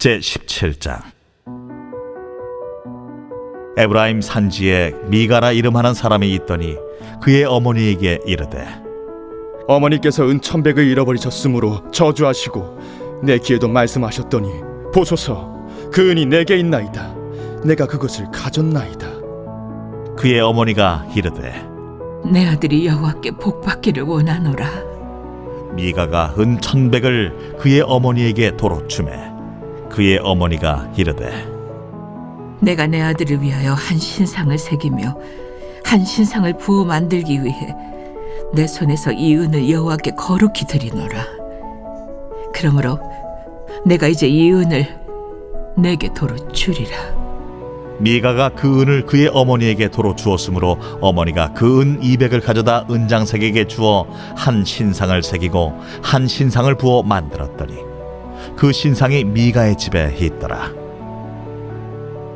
제17장. 에브라임 산지에 미가라 이름하는 사람이 있더니 그의 어머니에게 이르되, 어머니께서 은 1,100을 잃어버리셨으므로 저주하시고 내 귀에도 말씀하셨더니 보소서, 그 은이 내게 있나이다. 내가 그것을 가졌나이다. 그의 어머니가 이르되, 내 아들이 여호와께 복받기를 원하노라. 미가가 은 1,100을 그의 어머니에게 도로 주매 그의 어머니가 이르되, 내가 내 아들을 위하여 한 신상을 새기며 한 신상을 부어 만들기 위해 내 손에서 이 은을 여호와께 거룩히 드리노라. 그러므로 내가 이제 이 은을 내게 도로 주리라. 미가가 그 은을 그의 어머니에게 도로 주었으므로 어머니가 그 은 200을 가져다 은장색에게 주어 한 신상을 새기고 한 신상을 부어 만들었더니 그 신상이 미가의 집에 있더라.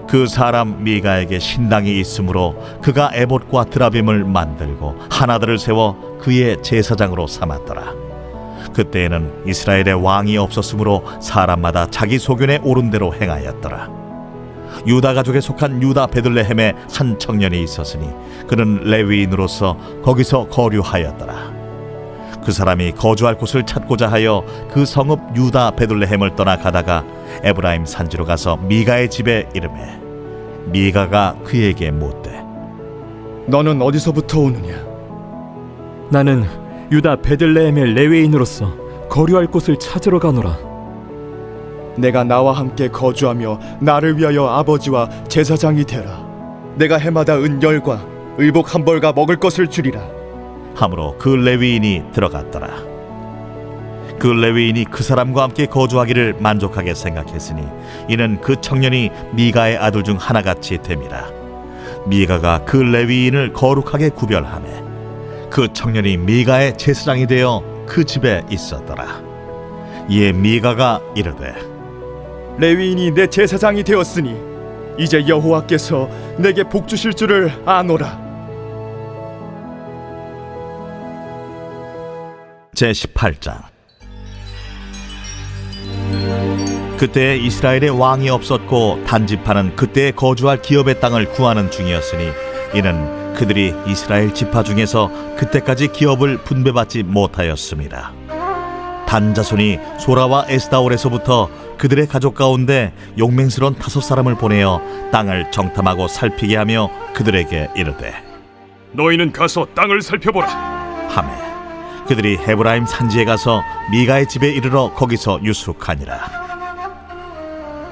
그 사람 미가에게 신당이 있으므로 그가 에봇과 드라빔을 만들고 하나들을 세워 그의 제사장으로 삼았더라. 그때에는 이스라엘에 왕이 없었으므로 사람마다 자기 소견에 옳은 대로 행하였더라. 유다 가족에 속한 유다 베들레헴에 한 청년이 있었으니 그는 레위인으로서 거기서 거류하였더라. 그 사람이 거주할 곳을 찾고자 하여 그 성읍 유다 베들레헴을 떠나 가다가 에브라임 산지로 가서 미가의 집에 이르매 미가가 그에게 묻되, 너는 어디서부터 오느냐? 나는 유다 베들레헴의 레위인으로서 거류할 곳을 찾으러 가노라. 내가 나와 함께 거주하며 나를 위하여 아버지와 제사장이 되라. 내가 해마다 은 10과 의복 1벌과 먹을 것을 주리라. 하므로 그 레위인이 들어갔더라. 그 레위인이 그 사람과 함께 거주하기를 만족하게 생각했으니 이는 그 청년이 미가의 아들 중 하나같이 됨이라. 미가가 그 레위인을 거룩하게 구별하매 그 청년이 미가의 제사장이 되어 그 집에 있었더라. 이에 미가가 이르되, 레위인이 내 제사장이 되었으니 이제 여호와께서 내게 복 주실 줄을 아노라. 제18장. 그때 이스라엘에 왕이 없었고 단지파는 그때 거주할 기업의 땅을 구하는 중이었으니 이는 그들이 이스라엘 지파 중에서 그때까지 기업을 분배받지 못하였습니다. 단 자손이 소라와 에스다올에서부터 그들의 가족 가운데 용맹스러운 5사람을 보내어 땅을 정탐하고 살피게 하며 그들에게 이르되, 너희는 가서 땅을 살펴보라. 하매 그들이 헤브라임 산지에 가서 미가의 집에 이르러 거기서 유숙하니라.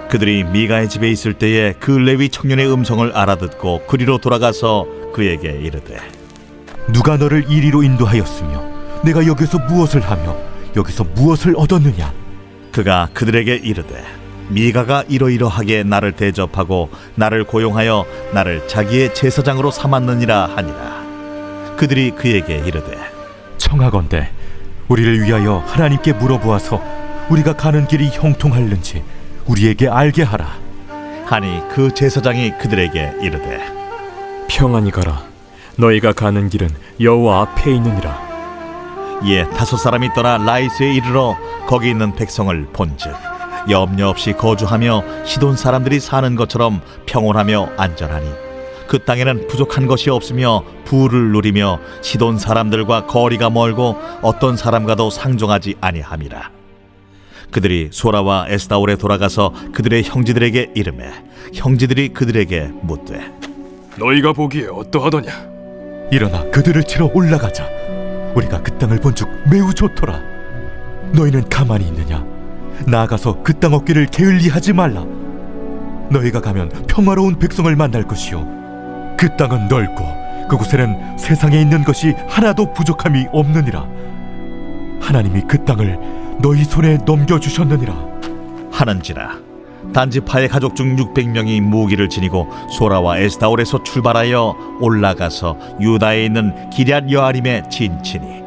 그들이 미가의 집에 있을 때에 그 레위 청년의 음성을 알아듣고 그리로 돌아가서 그에게 이르되, 누가 너를 이리로 인도하였으며 내가 여기서 무엇을 하며 여기서 무엇을 얻었느냐? 그가 그들에게 이르되, 미가가 이러이러하게 나를 대접하고 나를 고용하여 나를 자기의 제사장으로 삼았느니라 하니라. 그들이 그에게 이르되, 청하건대 우리를 위하여 하나님께 물어보아서 우리가 가는 길이 형통할는지 우리에게 알게 하라. 하니 그 제사장이 그들에게 이르되, 평안히 가라. 너희가 가는 길은 여호와 앞에 있느니라. 이에 5사람이 떠나 라이스에 이르러 거기 있는 백성을 본즉 염려 없이 거주하며 시돈 사람들이 사는 것처럼 평온하며 안전하니 그 땅에는 부족한 것이 없으며 부를 누리며 시돈 사람들과 거리가 멀고 어떤 사람과도 상종하지 아니함이라. 그들이 소라와 에스다올에 돌아가서 그들의 형제들에게 이르매 형제들이 그들에게 묻되, 너희가 보기에 어떠하더냐? 일어나 그들을 치러 올라가자. 우리가 그 땅을 본즉 매우 좋더라. 너희는 가만히 있느냐? 나아가서 그 땅 얻기를 게을리하지 말라. 너희가 가면 평화로운 백성을 만날 것이요 그 땅은 넓고 그곳에는 세상에 있는 것이 하나도 부족함이 없느니라. 하나님이 그 땅을 너희 손에 넘겨주셨느니라 하는지라. 단지파의 가족 중 600명이 무기를 지니고 소라와 에스다올에서 출발하여 올라가서 유다에 있는 기럇 여아림에 진치니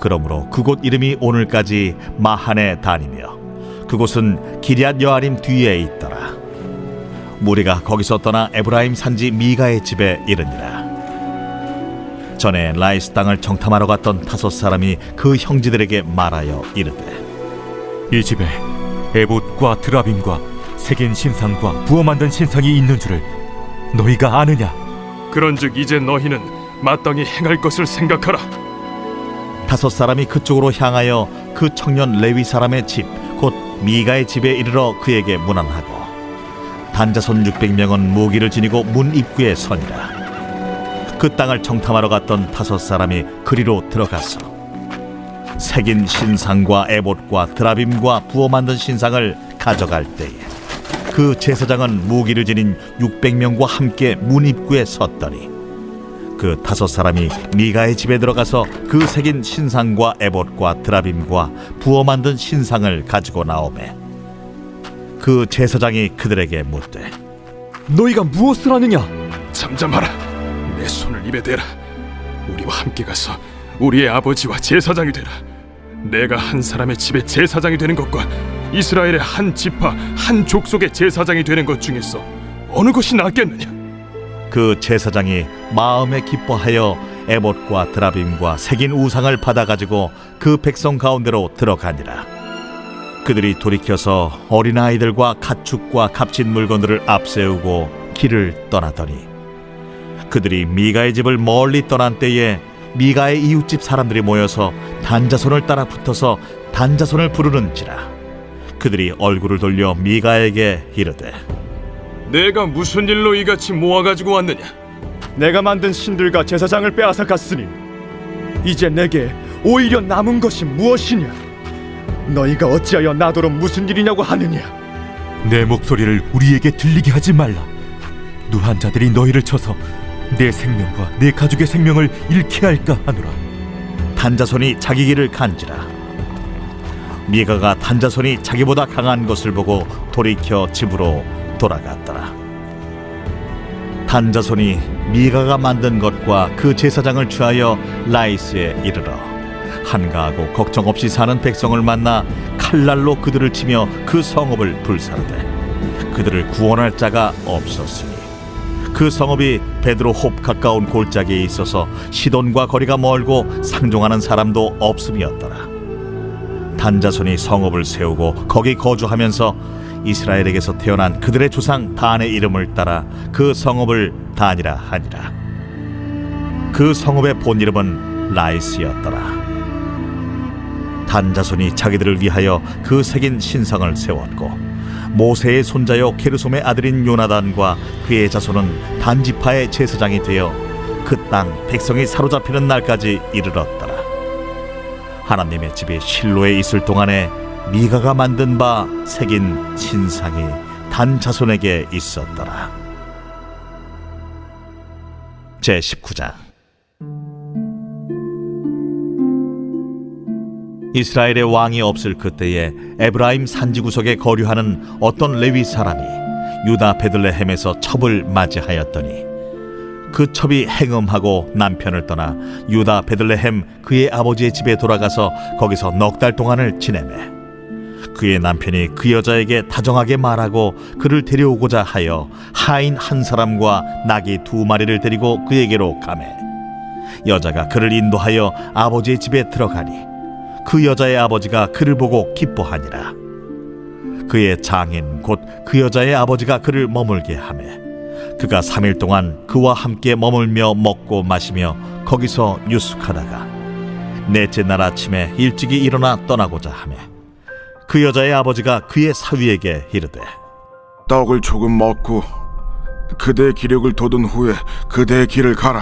그러므로 그곳 이름이 오늘까지 마하네 단이며 그곳은 기럇 여아림 뒤에 있더라. 무리가 거기서 떠나 에브라임 산지 미가의 집에 이르니라. 전에 라이스 땅을 정탐하러 갔던 5사람이 그 형제들에게 말하여 이르되, 이 집에 에봇과 드라빔과 새긴 신상과 부어 만든 신상이 있는 줄을 너희가 아느냐? 그런즉 이제 너희는 마땅히 행할 것을 생각하라. 다섯 사람이 그쪽으로 향하여 그 청년 레위 사람의 집 곧 미가의 집에 이르러 그에게 문안하고 단자손 600명은 무기를 지니고 문 입구에 서니라. 그 땅을 정탐하러 갔던 다섯 사람이 그리로 들어가서 새긴 신상과 에봇과 드라빔과 부어 만든 신상을 가져갈 때에 그 제사장은 무기를 지닌 600명과 함께 문 입구에 섰더니 그 다섯 사람이 미가의 집에 들어가서 그 새긴 신상과 에봇과 드라빔과 부어 만든 신상을 가지고 나오매 그 제사장이 그들에게 묻되 너희가 무엇을 하느냐? 잠잠하라. 내 손을 입에 대라. 우리와 함께 가서 우리의 아버지와 제사장이 되라. 내가 한 사람의 집에 제사장이 되는 것과 이스라엘의 한 지파 한 족속의 제사장이 되는 것 중에서 어느 것이 낫겠느냐? 그 제사장이 마음에 기뻐하여 에봇과 드라빔과 새긴 우상을 받아가지고 그 백성 가운데로 들어가니라. 그들이 돌이켜서 어린아이들과 가축과 값진 물건들을 앞세우고 길을 떠나더니 그들이 미가의 집을 멀리 떠난 때에 미가의 이웃집 사람들이 모여서 단자손을 따라 붙어서 단자손을 부르는지라. 그들이 얼굴을 돌려 미가에게 이르되 내가 무슨 일로 이같이 모아가지고 왔느냐? 내가 만든 신들과 제사장을 빼앗아 갔으니 이제 내게 오히려 남은 것이 무엇이냐? 너희가 어찌하여 나더러 무슨 일이냐고 하느냐? 내 목소리를 우리에게 들리게 하지 말라. 누한 자들이 너희를 쳐서 내 생명과 내 가족의 생명을 잃게 할까 하노라. 단자손이 자기 길을 간지라. 미가가 단자손이 자기보다 강한 것을 보고 돌이켜 집으로 돌아갔더라. 단자손이 미가가 만든 것과 그 제사장을 취하여 라이스에 이르러 한가하고 걱정 없이 사는 백성을 만나 칼날로 그들을 치며 그 성읍을 불사르되 그들을 구원할 자가 없었으니 그 성읍이 베드로홉 가까운 골짜기에 있어서 시돈과 거리가 멀고 상종하는 사람도 없음이었더라. 단자손이 성읍을 세우고 거기 거주하면서 이스라엘에게서 태어난 그들의 조상 단의 이름을 따라 그 성읍을 단이라 하니라. 그 성읍의 본 이름은 라이스였더라. 단자손이 자기들을 위하여 그 새긴 신상을 세웠고 모세의 손자요 게르솜의 아들인 요나단과 그의 자손은 단지파의 제사장이 되어 그 땅 백성이 사로잡히는 날까지 이르렀더라. 하나님의 집이 실로에 있을 동안에 미가가 만든 바 새긴 신상이 단 자손에게 있었더라. 제19장. 이스라엘의 왕이 없을 그때에 에브라임 산지 구석에 거류하는 어떤 레위 사람이 유다 베들레헴에서 첩을 맞이하였더니 그 첩이 행음하고 남편을 떠나 유다 베들레헴 그의 아버지의 집에 돌아가서 거기서 넉 달 동안을 지내매 그의 남편이 그 여자에게 다정하게 말하고 그를 데려오고자 하여 하인 한 사람과 나귀 2마리를 데리고 그에게로 가매 여자가 그를 인도하여 아버지의 집에 들어가니 그 여자의 아버지가 그를 보고 기뻐하니라. 그의 장인 곧 그 여자의 아버지가 그를 머물게 하매 그가 3일 동안 그와 함께 머물며 먹고 마시며 거기서 유숙하다가 넷째 날 아침에 일찍이 일어나 떠나고자 하매 그 여자의 아버지가 그의 사위에게 이르되 떡을 조금 먹고 그대의 기력을 돋은 후에 그대의 길을 가라.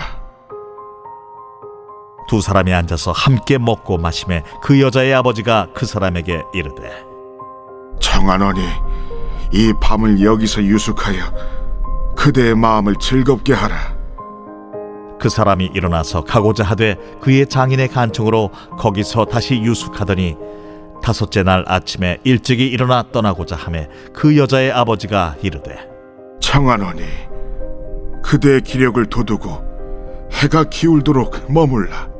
두 사람이 앉아서 함께 먹고 마시매 그 여자의 아버지가 그 사람에게 이르되 청하노니 이 밤을 여기서 유숙하여 그대의 마음을 즐겁게 하라. 그 사람이 일어나서 가고자 하되 그의 장인의 간청으로 거기서 다시 유숙하더니 5째 날 아침에 일찍이 일어나 떠나고자 하매 그 여자의 아버지가 이르되 청하노니 그대의 기력을 돋우고 해가 기울도록 머물라.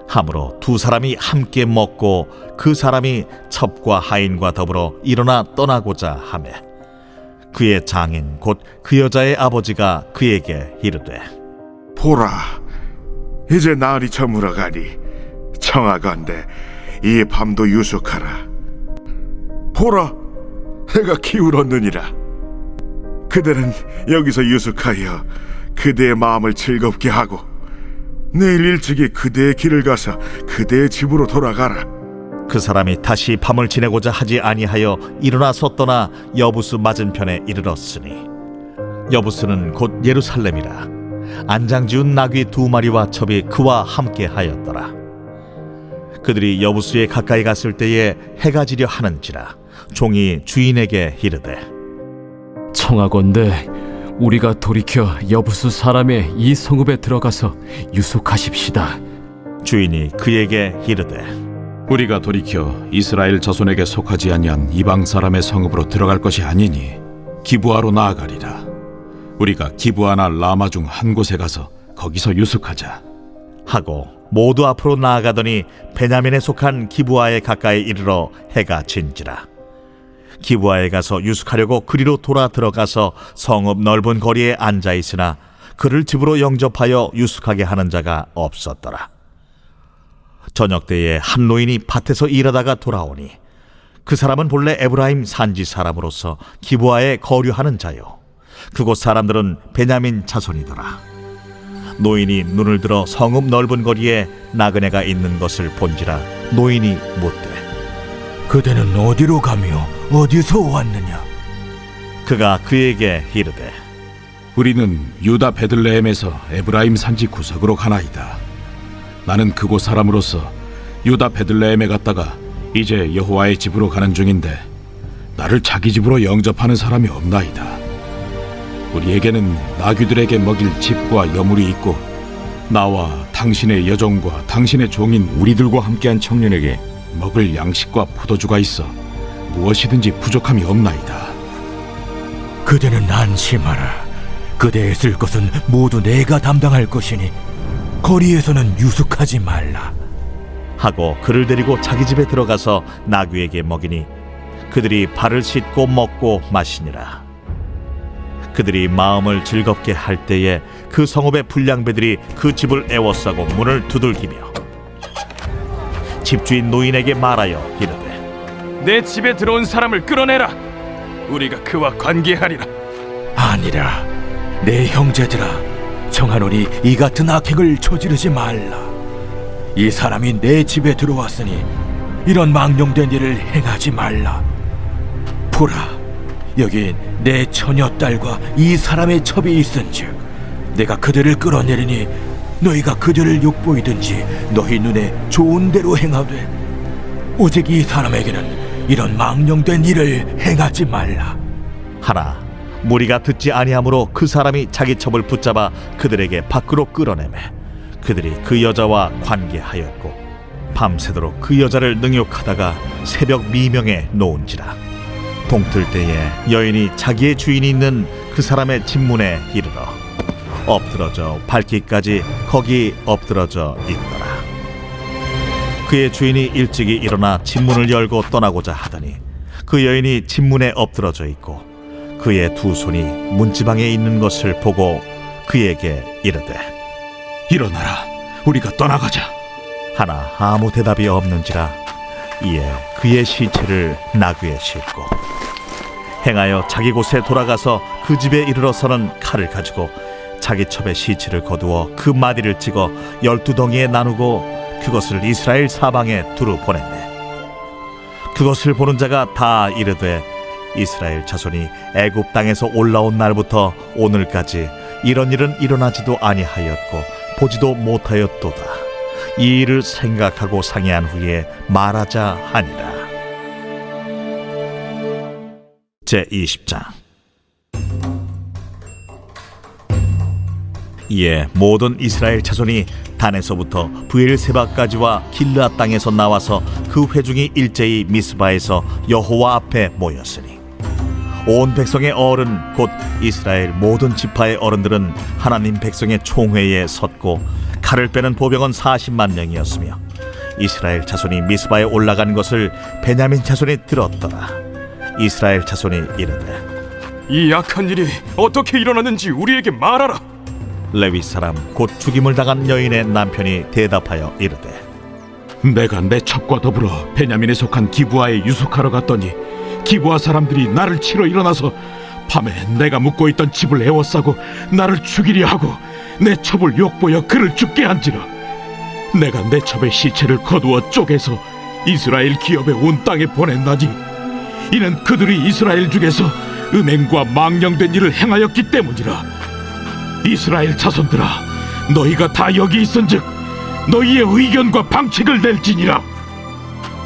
하므로 두 사람이 함께 먹고 그 사람이 첩과 하인과 더불어 일어나 떠나고자 하매 그의 장인 곧 그 여자의 아버지가 그에게 이르되 보라, 이제 날이 저물어가니 청하건대 이 밤도 유숙하라. 보라, 해가 기울었느니라. 그대는 여기서 유숙하여 그대의 마음을 즐겁게 하고 내일 일찍이 그대의 길을 가서 그대의 집으로 돌아가라. 그 사람이 다시 밤을 지내고자 하지 아니하여 일어나서 떠나 여부스 맞은편에 이르렀으니 여부스는 곧 예루살렘이라. 안장지운 나귀 2마리와 첩이 그와 함께 하였더라. 그들이 여부스에 가까이 갔을 때에 해가 지려 하는지라 종이 주인에게 이르되 청하건대 우리가 돌이켜 여부수 사람의 이 성읍에 들어가서 유숙하십시다. 주인이 그에게 이르되 우리가 돌이켜 이스라엘 자손에게 속하지 아니한 이방 사람의 성읍으로 들어갈 것이 아니니 기브아로 나아가리라. 우리가 기브아나 라마 중 한 곳에 가서 거기서 유숙하자 하고 모두 앞으로 나아가더니 베냐민에 속한 기브아에 가까이 이르러 해가 진지라. 기브아에 가서 유숙하려고 그리로 돌아 들어가서 성읍 넓은 거리에 앉아 있으나 그를 집으로 영접하여 유숙하게 하는 자가 없었더라. 저녁 때에 한 노인이 밭에서 일하다가 돌아오니 그 사람은 본래 에브라임 산지 사람으로서 기브아에 거류하는 자요 그곳 사람들은 베냐민 자손이더라. 노인이 눈을 들어 성읍 넓은 거리에 나그네가 있는 것을 본지라 노인이 묻되 그대는 어디로 가며 어디서 왔느냐? 그가 그에게 이르되 우리는 유다 베들레헴에서 에브라임 산지 구석으로 가나이다. 나는 그곳 사람으로서 유다 베들레헴에 갔다가 이제 여호와의 집으로 가는 중인데 나를 자기 집으로 영접하는 사람이 없나이다. 우리에게는 나귀들에게 먹일 집과 여물이 있고 나와 당신의 여종과 당신의 종인 우리들과 함께한 청년에게 먹을 양식과 포도주가 있어 무엇이든지 부족함이 없나이다. 그대는 안심하라. 그대의 쓸 것은 모두 내가 담당할 것이니 거리에서는 유숙하지 말라. 하고 그를 데리고 자기 집에 들어가서 나귀에게 먹이니 그들이 발을 씻고 먹고 마시니라. 그들이 마음을 즐겁게 할 때에 그 성읍의 불량배들이 그 집을 애워싸고 문을 두들기며 집주인 노인에게 말하여 이르되 내 집에 들어온 사람을 끌어내라. 우리가 그와 관계하리라. 아니라 내 형제들아, 청하노니 이 같은 악행을 저지르지 말라. 이 사람이 내 집에 들어왔으니 이런 망령된 일을 행하지 말라. 보라, 여기 내 처녀딸과 이 사람의 첩이 있은즉 내가 그들을 끌어내리니 너희가 그들을 욕보이든지 너희 눈에 좋은 대로 행하되 오직 이 사람에게는 이런 망령된 일을 행하지 말라. 하나 무리가 듣지 아니하므로 그 사람이 자기 첩을 붙잡아 그들에게 밖으로 끌어내매 그들이 그 여자와 관계하였고 밤새도록 그 여자를 능욕하다가 새벽 미명에 놓은지라. 동틀 때에 여인이 자기의 주인이 있는 그 사람의 집문에 이르러 엎드러져 밟기까지 거기 엎드러져 있더라. 그의 주인이 일찍이 일어나 집문을 열고 떠나고자 하더니 그 여인이 집문에 엎드러져 있고 그의 두 손이 문지방에 있는 것을 보고 그에게 이르되 일어나라, 우리가 떠나가자. 하나 아무 대답이 없는지라. 이에 그의 시체를 나귀에 싣고 행하여 자기 곳에 돌아가서 그 집에 이르러서는 칼을 가지고 자기 첩의 시체를 거두어 그 마디를 찍어 12덩이에 나누고 그것을 이스라엘 사방에 두루 보냈네. 그것을 보는 자가 다 이르되 이스라엘 자손이 애굽 땅에서 올라온 날부터 오늘까지 이런 일은 일어나지도 아니하였고 보지도 못하였도다. 이 일을 생각하고 상의한 후에 말하자 하니라. 제20장. 이에 모든 이스라엘 자손이 단에서부터 브엘세바까지와 길르앗 땅에서 나와서 그 회중이 일제히 미스바에서 여호와 앞에 모였으니 온 백성의 어른 곧 이스라엘 모든 지파의 어른들은 하나님 백성의 총회에 섰고 칼을 빼는 보병은 40만 명이었으며 이스라엘 자손이 미스바에 올라간 것을 베냐민 자손이 들었더라. 이스라엘 자손이 이르되 이 악한 일이 어떻게 일어났는지 우리에게 말하라. 레위 사람 곧 죽임을 당한 여인의 남편이 대답하여 이르되 내가 내 첩과 더불어 베냐민에 속한 기브아에 유숙하러 갔더니 기브아 사람들이 나를 치러 일어나서 밤에 내가 묵고 있던 집을 에워싸고 나를 죽이려 하고 내 첩을 욕보여 그를 죽게 한지라. 내가 내 첩의 시체를 거두어 쪼개서 이스라엘 기업에 온 땅에 보냈나니 이는 그들이 이스라엘 중에서 음행과 망령된 일을 행하였기 때문이라. 이스라엘 자손들아, 너희가 다 여기 있은즉 너희의 의견과 방책을 낼지니라.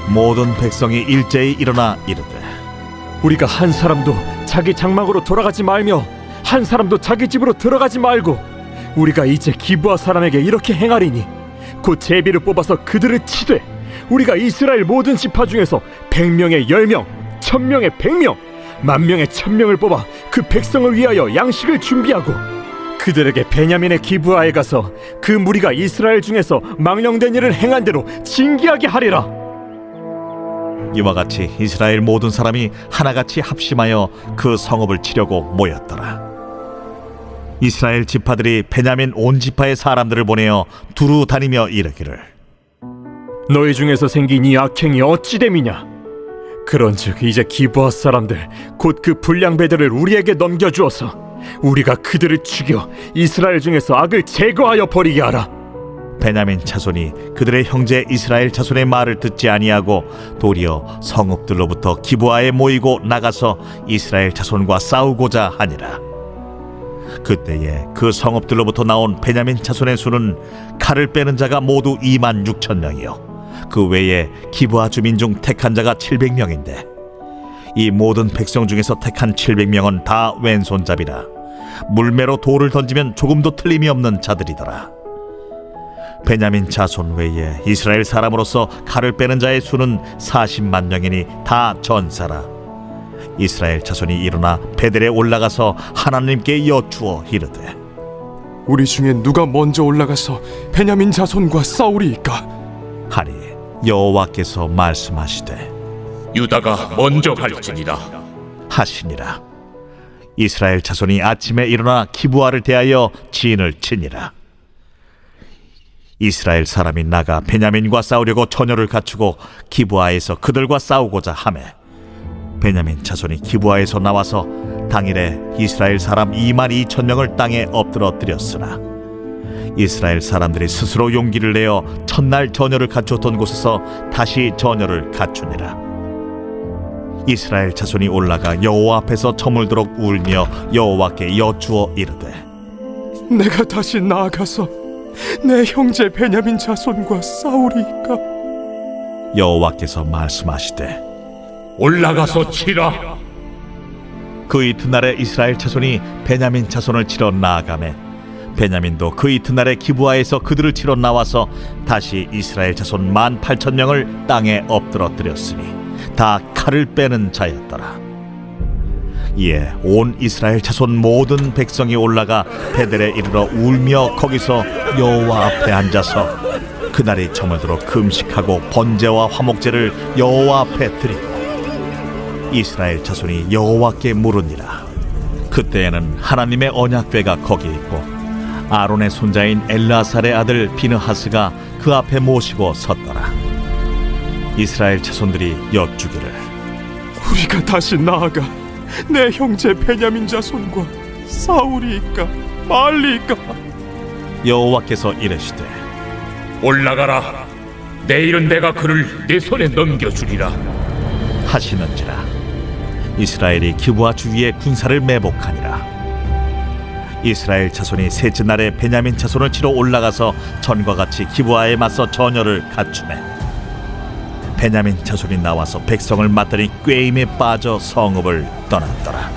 모든 백성이 일제히 일어나 이르되 우리가 한 사람도 자기 장막으로 돌아가지 말며 한 사람도 자기 집으로 들어가지 말고 우리가 이제 기브아 사람에게 이렇게 행하리니 곧 제비를 뽑아서 그들을 치되 우리가 이스라엘 모든 지파 중에서 100명에 10명, 1000명에 100명, 10,000명에 1000명을 뽑아 그 백성을 위하여 양식을 준비하고 그들에게 베냐민의 기브아에 가서 그 무리가 이스라엘 중에서 망령된 일을 행한 대로 징계하게 하리라. 이와 같이 이스라엘 모든 사람이 하나같이 합심하여 그 성읍을 치려고 모였더라. 이스라엘 지파들이 베냐민 온 지파의 사람들을 보내어 두루 다니며 이르기를 너희 중에서 생긴 이 악행이 어찌 됨이냐? 그런즉 이제 기브아 사람들 곧 그 불량배들을 우리에게 넘겨주어서 우리가 그들을 죽여 이스라엘 중에서 악을 제거하여 버리게 하라. 베냐민 자손이 그들의 형제 이스라엘 자손의 말을 듣지 아니하고 도리어 성읍들로부터 기브아에 모이고 나가서 이스라엘 자손과 싸우고자 하니라. 그때에 그 성읍들로부터 나온 베냐민 자손의 수는 칼을 빼는 자가 모두 26,000명이요 그 외에 기브아 주민 중 택한 자가 700명인데 이 모든 백성 중에서 택한 700명은 다 왼손잡이라 물매로 돌을 던지면 조금도 틀림이 없는 자들이더라. 베냐민 자손 외에 이스라엘 사람으로서 칼을 빼는 자의 수는 40만 명이니 다 전사라. 이스라엘 자손이 일어나 베델에 올라가서 하나님께 여쭈어 이르되 우리 중에 누가 먼저 올라가서 베냐민 자손과 싸우리이까? 하니 여호와께서 말씀하시되 유다가 먼저 갈지니라 하시니라. 이스라엘 자손이 아침에 일어나 기브아를 대하여 진을 치니라. 이스라엘 사람이 나가 베냐민과 싸우려고 전열을 갖추고 기브아에서 그들과 싸우고자 하매 베냐민 자손이 기브아에서 나와서 당일에 이스라엘 사람 22,000명을 땅에 엎드러뜨렸으나 이스라엘 사람들이 스스로 용기를 내어 첫날 전열을 갖추었던 곳에서 다시 전열을 갖추니라. 이스라엘 자손이 올라가 여호와 앞에서 저물도록 울며 여호와께 여쭈어 이르되 내가 다시 나아가서 내 형제 베냐민 자손과 싸우리이까? 여호와께서 말씀하시되 올라가서 치라. 그 이튿날에 이스라엘 자손이 베냐민 자손을 치러 나아가매 베냐민도 그 이튿날에 기브아에서 그들을 치러 나와서 다시 이스라엘 자손 18,000명을 땅에 엎드러뜨렸으니 다 칼을 빼는 자였더라. 이에 온 이스라엘 자손 모든 백성이 올라가 베델에 이르러 울며 거기서 여호와 앞에 앉아서 그날이 저물도록 금식하고 번제와 화목제를 여호와 앞에 드리고 이스라엘 자손이 여호와께 물으니라. 그때에는 하나님의 언약궤가 거기 있고 아론의 손자인 엘라살의 아들 비느하스가 그 앞에 모시고 섰더라. 이스라엘 자손들이 여쭈기를 우리가 다시 나아가 내 형제 베냐민 자손과 싸우리이까 말리이까? 여호와께서 이르시되 올라가라. 내일은 내가 그를 내 손에 넘겨주리라 하시는지라. 이스라엘이 기브아 주위에 군사를 매복하니라. 이스라엘 자손이 셋째 날에 베냐민 자손을 치러 올라가서 전과 같이 기브아에 맞서 전열을 갖추매 베냐민 자손이 나와서 백성을 맞더니 꾀임에 빠져 성읍을 떠났더라.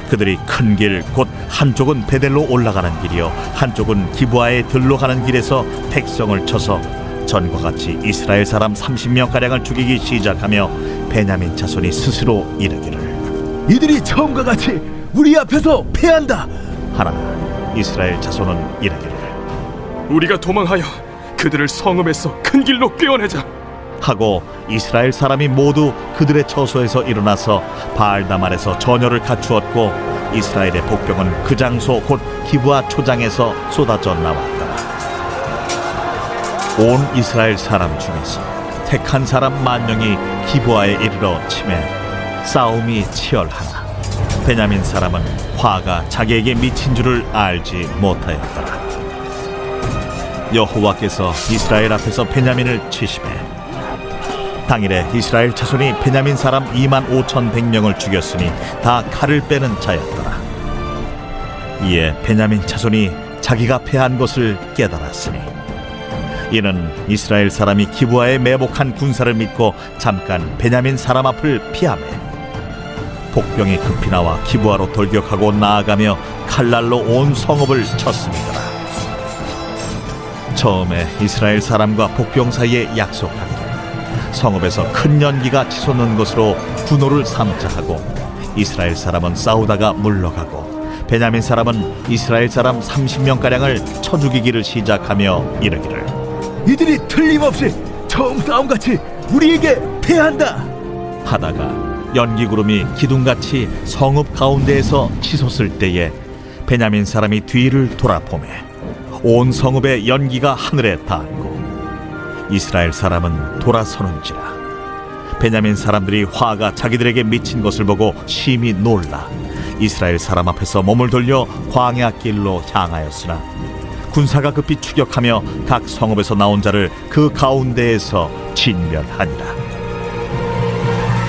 그들이 큰 길 곧 한쪽은 베델로 올라가는 길이요 한쪽은 기브아에 들로 가는 길에서 백성을 쳐서 전과 같이 이스라엘 사람 30명가량을 죽이기 시작하며 베냐민 자손이 스스로 이르기를 이들이 처음과 같이 우리 앞에서 패한다 하나 이스라엘 자손은 이르기를 우리가 도망하여 그들을 성읍에서 큰 길로 꿰어내자 하고 이스라엘 사람이 모두 그들의 처소에서 일어나서 바알다말에서 전열을 갖추었고 이스라엘의 복병은 그 장소 곧 기브아 초장에서 쏟아져 나왔더라. 온 이스라엘 사람 중에서 택한 사람 10,000명이 기브아에 이르러 치매 싸움이 치열하나 베냐민 사람은 화가 자기에게 미친 줄을 알지 못하였더라. 여호와께서 이스라엘 앞에서 베냐민을 치시매 당일에 이스라엘 자손이 베냐민 사람 25,100명을 죽였으니 다 칼을 빼는 자였더라. 이에 베냐민 자손이 자기가 패한 것을 깨달았으니 이는 이스라엘 사람이 기브아에 매복한 군사를 믿고 잠깐 베냐민 사람 앞을 피하매 복병이 급히 나와 기브아로 돌격하고 나아가며 칼날로 온 성읍을 쳤습니다. 처음에 이스라엘 사람과 복병 사이에 약속하기를 성읍에서 큰 연기가 치솟는 것으로 분노를 삼자 하고 이스라엘 사람은 싸우다가 물러가고 베냐민 사람은 이스라엘 사람 30명가량을 쳐 죽이기를 시작하며 이르기를 이들이 틀림없이 처음 싸움같이 우리에게 패한다 하다가 연기구름이 기둥같이 성읍 가운데에서 치솟을 때에 베냐민 사람이 뒤를 돌아보매 온 성읍의 연기가 하늘에 닿았고 이스라엘 사람은 돌아서는지라. 베냐민 사람들이 화가 자기들에게 미친 것을 보고 심히 놀라 이스라엘 사람 앞에서 몸을 돌려 광야 길로 향하였으나 군사가 급히 추격하며 각 성읍에서 나온 자를 그 가운데에서 진멸하니라.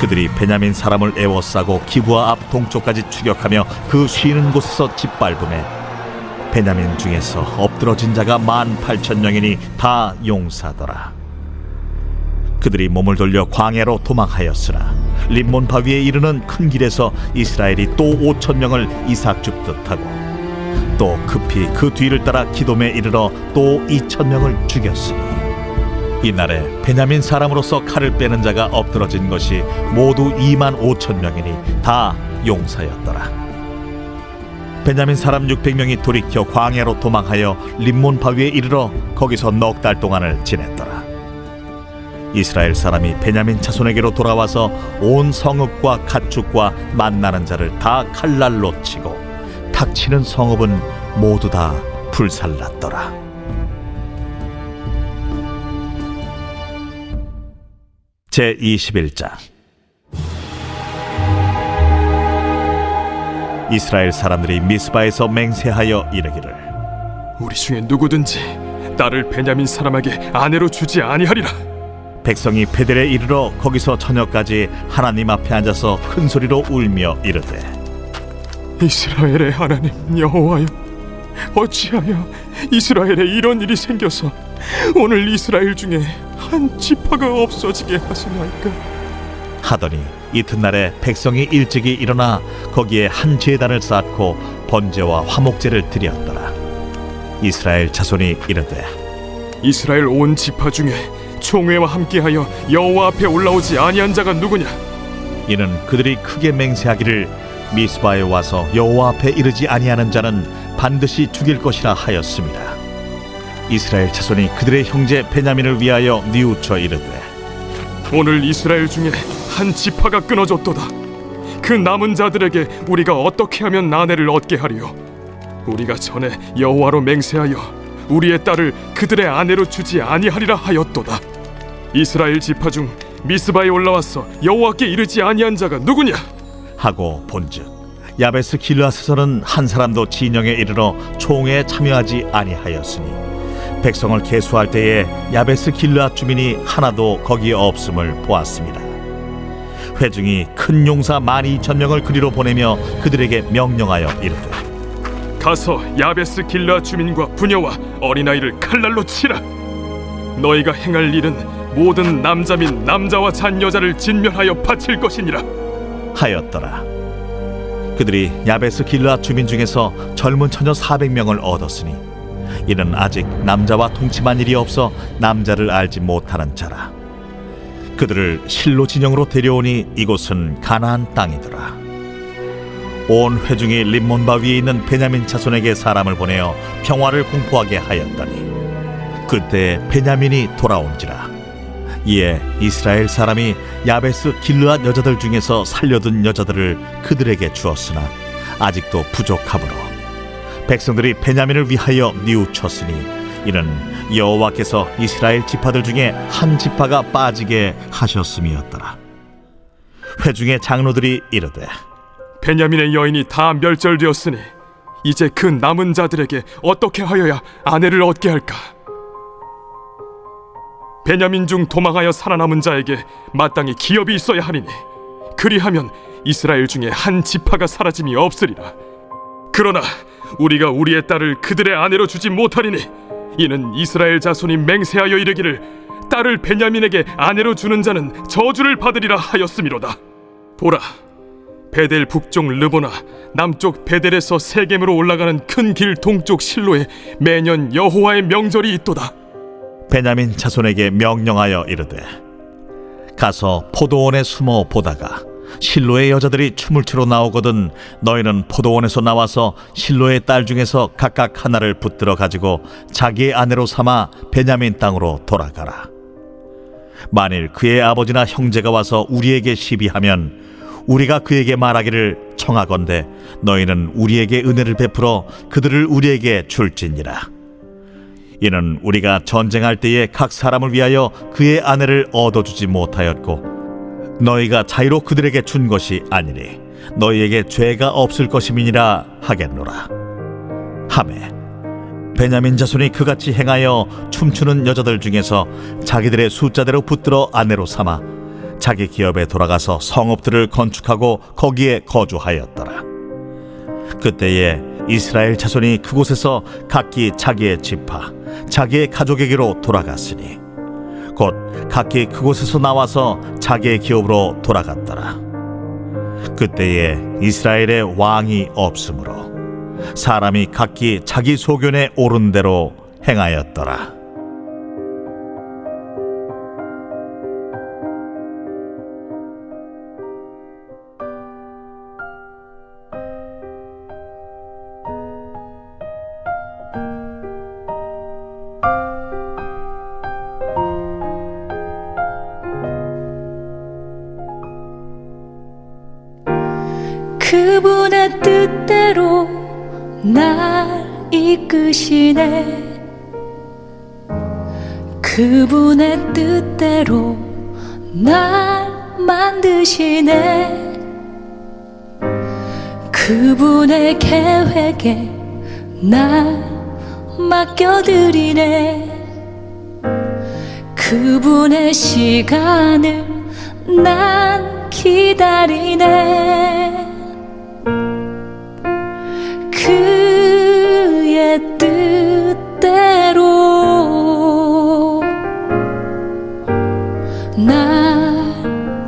그들이 베냐민 사람을 에워싸고 기브아 앞 동쪽까지 추격하며 그 쉬는 곳에서 짓밟음에 베냐민 중에서 엎드러진 자가 18,000명이니 다 용사더라. 그들이 몸을 돌려 광야로 도망하였으나 림몬 바위에 이르는 큰 길에서 이스라엘이 또 5,000명을 이삭 줍듯 하고 또 급히 그 뒤를 따라 기돔에 이르러 또 2,000명을 죽였으니 이날에 베냐민 사람으로서 칼을 빼는 자가 엎드러진 것이 모두 25,000명이니 다 용사였더라. 베냐민 사람 600명이 돌이켜 광야로 도망하여 림몬 바위에 이르러 거기서 넉 달 동안을 지냈더라. 이스라엘 사람이 베냐민 자손에게로 돌아와서 온 성읍과 가축과 만나는 자를 다 칼날로 치고 닥치는 성읍은 모두 다 불살랐더라. 제21장. 이스라엘 사람들이 미스바에서 맹세하여 이르기를 우리 중에 누구든지 딸을 베냐민 사람에게 아내로 주지 아니하리라. 백성이 베델에 이르러 거기서 저녁까지 하나님 앞에 앉아서 큰 소리로 울며 이르되 이스라엘의 하나님 여호와여, 어찌하여 이스라엘에 이런 일이 생겨서 오늘 이스라엘 중에 한 지파가 없어지게 하시나이까? 하더니 이튿날에 백성이 일찍이 일어나 거기에 한 제단을 쌓고 번제와 화목제를 드렸더라. 이스라엘 자손이 이르되 이스라엘 온 지파 중에 총회와 함께하여 여호와 앞에 올라오지 아니한 자가 누구냐? 이는 그들이 크게 맹세하기를 미스바에 와서 여호와 앞에 이르지 아니하는 자는 반드시 죽일 것이라 하였습니다. 이스라엘 자손이 그들의 형제 베냐민을 위하여 뉘우쳐 이르되 오늘 이스라엘 중에 한 지파가 끊어졌도다. 그 남은 자들에게 우리가 어떻게 하면 아내를 얻게 하리요? 우리가 전에 여호와로 맹세하여 우리의 딸을 그들의 아내로 주지 아니하리라 하였도다. 이스라엘 지파 중 미스바에 올라와서 여호와께 이르지 아니한 자가 누구냐? 하고 본즉 야베스 길르앗에서는 한 사람도 진영에 이르러 총회에 참여하지 아니하였으니 백성을 계수할 때에 야베스 길르앗 주민이 하나도 거기에 없음을 보았습니다. 회중이 큰 용사 12,000명을 그리로 보내며 그들에게 명령하여 이르되 가서 야베스 길르앗 주민과 부녀와 어린아이를 칼날로 치라. 너희가 행할 일은 모든 남자 및 남자와 잔 여자를 진멸하여 바칠 것이니라 하였더라. 그들이 야베스 길르앗 주민 중에서 젊은 처녀 400명을 얻었으니 이는 아직 남자와 동침한 일이 없어 남자를 알지 못하는 자라. 그들을 실로 진영으로 데려오니 이곳은 가나안 땅이더라. 온 회중이 림몬바 위에 있는 베냐민 자손에게 사람을 보내어 평화를 공포하게 하였더니 그때 베냐민이 돌아온지라. 이에 이스라엘 사람이 야베스 길르앗 여자들 중에서 살려둔 여자들을 그들에게 주었으나 아직도 부족하므로 백성들이 베냐민을 위하여 뉘우쳤으니 이는 여호와께서 이스라엘 지파들 중에 한 지파가 빠지게 하셨음이었더라. 회중의 장로들이 이르되 베냐민의 여인이 다 멸절되었으니 이제 그 남은 자들에게 어떻게 하여야 아내를 얻게 할까? 베냐민 중 도망하여 살아남은 자에게 마땅히 기업이 있어야 하리니 그리하면 이스라엘 중에 한 지파가 사라짐이 없으리라. 그러나 우리가 우리의 딸을 그들의 아내로 주지 못하리니 이는 이스라엘 자손이 맹세하여 이르기를 딸을 베냐민에게 아내로 주는 자는 저주를 받으리라 하였음이로다. 보라, 베델 북쪽 르보나 남쪽 베델에서 세겜으로 올라가는 큰 길 동쪽 실로에 매년 여호와의 명절이 있도다. 베냐민 자손에게 명령하여 이르되 가서 포도원에 숨어 보다가 실로의 여자들이 춤을 추러 나오거든 너희는 포도원에서 나와서 실로의 딸 중에서 각각 하나를 붙들어 가지고 자기의 아내로 삼아 베냐민 땅으로 돌아가라. 만일 그의 아버지나 형제가 와서 우리에게 시비하면 우리가 그에게 말하기를 청하건대 너희는 우리에게 은혜를 베풀어 그들을 우리에게 줄지니라. 이는 우리가 전쟁할 때에 각 사람을 위하여 그의 아내를 얻어주지 못하였고 너희가 자유로 그들에게 준 것이 아니니 너희에게 죄가 없을 것임이니라 하겠노라. 하매 베냐민 자손이 그같이 행하여 춤추는 여자들 중에서 자기들의 숫자대로 붙들어 아내로 삼아 자기 기업에 돌아가서 성읍들을 건축하고 거기에 거주하였더라. 그때에 이스라엘 자손이 그곳에서 각기 자기의 지파 자기의 가족에게로 돌아갔으니 곧 각기 그곳에서 나와서 자기의 기업으로 돌아갔더라. 그때에 이스라엘에 왕이 없으므로 사람이 각기 자기 소견에 옳은 대로 행하였더라. 그분의 뜻대로 날 이끄시네. 그분의 뜻대로 날 만드시네. 그분의 계획에 날 맡겨드리네. 그분의 시간을 난 기다리네. 그의 뜻대로 날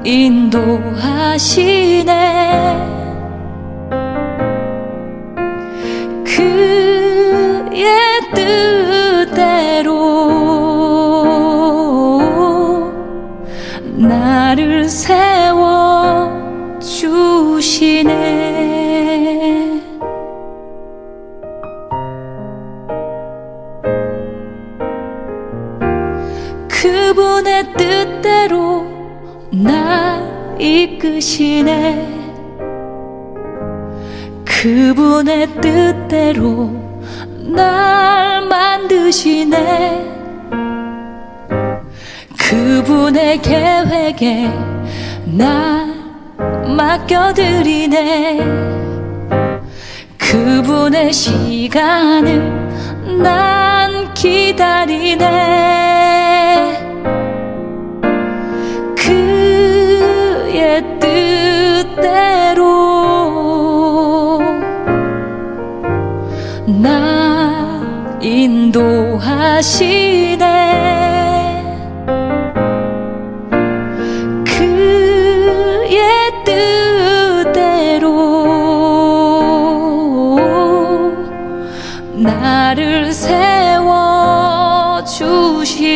인도하시네. 그의 뜻대로 나를 세워 주시네. 그분의 뜻대로 날 이끄시네. 그분의 뜻대로 날 만드시네. 그분의 계획에 날 맡겨드리네. 그분의 시간을 난 기다리네. 그의 뜻대로 날 인도하시네. 그의 뜻대로 나를 세워 주시네.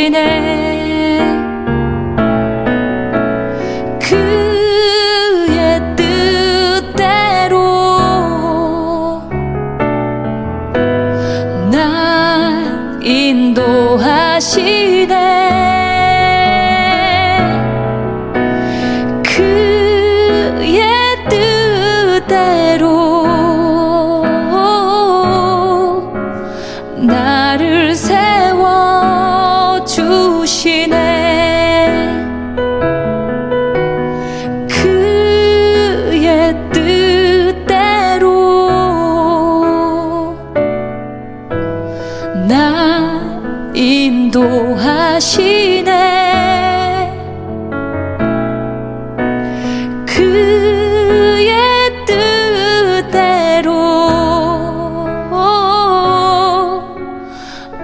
그의 뜻대로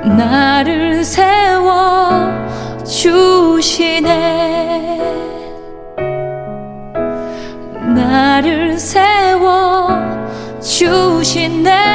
나를 세워 주시네. 나를 세워 주시네.